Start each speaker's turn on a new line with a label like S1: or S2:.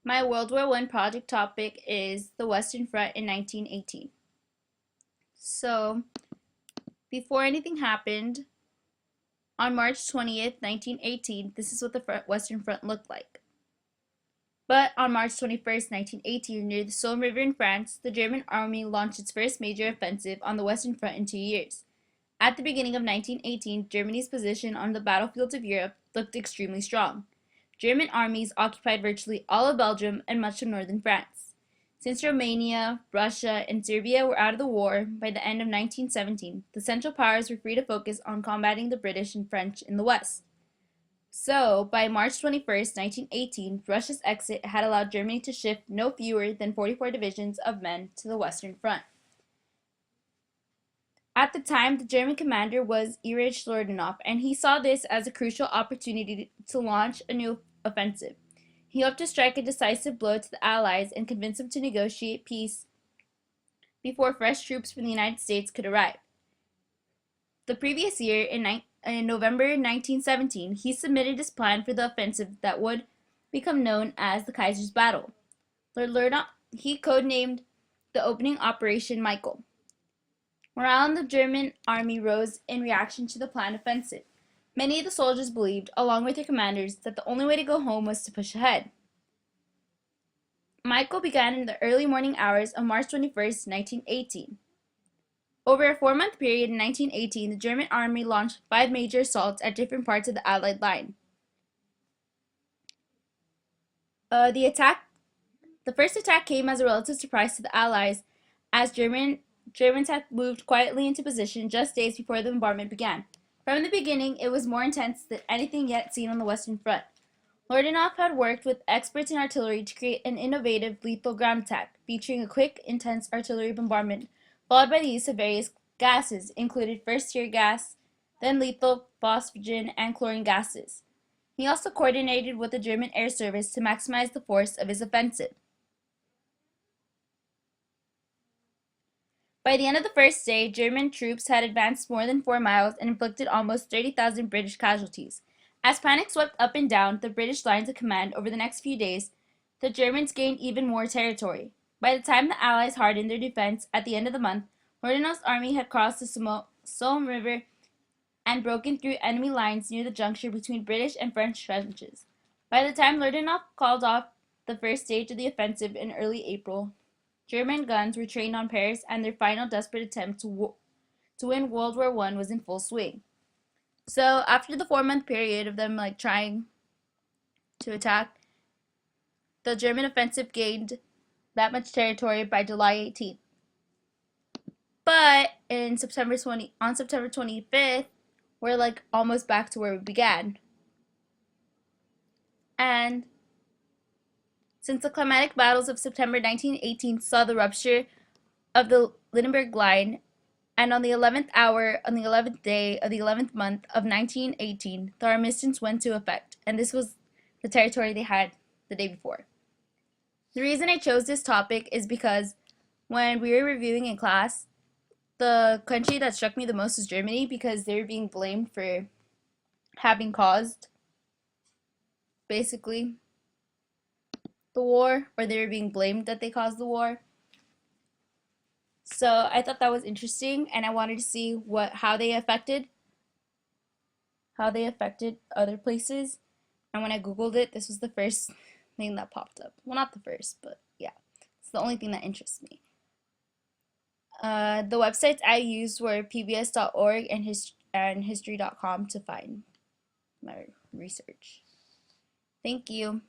S1: My World War I project topic is the Western Front in 1918. So, before anything happened, on March 20th, 1918, this is what the Western Front looked like. But on March 21st, 1918, near the Somme River in France, the German army launched its first major offensive on the Western Front in 2 years. At the beginning of 1918, Germany's position on the battlefields of Europe looked extremely strong. German armies occupied virtually all of Belgium and much of northern France. Since Romania, Russia, and Serbia were out of the war by the end of 1917, the Central Powers were free to focus on combating the British and French in the West. So, by March 21st, 1918, Russia's exit had allowed Germany to shift no fewer than 44 divisions of men to the Western Front. At the time, the German commander was Erich Ludendorff, and he saw this as a crucial opportunity to launch a new offensive. He hoped to strike a decisive blow to the Allies and convince them to negotiate peace before fresh troops from the United States could arrive. The previous year, in November 1917, he submitted his plan for the offensive that would become known as the Kaiser's Battle. He codenamed the opening Operation Michael. Morale in the German army rose in reaction to the planned offensive. Many of the soldiers believed, along with their commanders, that the only way to go home was to push ahead. Michael began in the early morning hours of March 21st, 1918. Over a 4-month period in 1918, the German army launched 5 major assaults at different parts of the Allied line. The first attack came as a relative surprise to the Allies, as Germans had moved quietly into position just days before the bombardment began. From the beginning, it was more intense than anything yet seen on the Western Front. Ludendorff had worked with experts in artillery to create an innovative, lethal ground attack, featuring a quick, intense artillery bombardment, followed by the use of various gases, including first tear gas, then lethal phosphogen and chlorine gases. He also coordinated with the German air service to maximize the force of his offensive. By the end of the first day, German troops had advanced more than 4 miles and inflicted almost 30,000 British casualties. As panic swept up and down the British lines of command over the next few days, the Germans gained even more territory. By the time the Allies hardened their defense at the end of the month, Ludendorff's army had crossed the Somme River and broken through enemy lines near the juncture between British and French trenches. By the time Ludendorff called off the first stage of the offensive in early April, German guns were trained on Paris, and their final desperate attempt to win World War I was in full swing. So after the 4-month period of them trying to attack, the German offensive gained that much territory by July 18th. But on September 25th, we're almost back to where we began. And since the climatic battles of September 1918 saw the rupture of the Hindenburg Line, and on the 11th hour, on the 11th day of the 11th month of 1918, the armistice went into effect, and this was the territory they had the day before. The reason I chose this topic is because when we were reviewing in class, the country that struck me the most was Germany, because they were being blamed for having caused, basically, the war, or they were being blamed that they caused the war. So I thought that was interesting, and I wanted to see how they affected other places. And when I googled it, this was the first thing that popped up. Well, not the first, but yeah, it's the only thing that interests me. The websites I used were pbs.org and history.com to find my research. Thank you.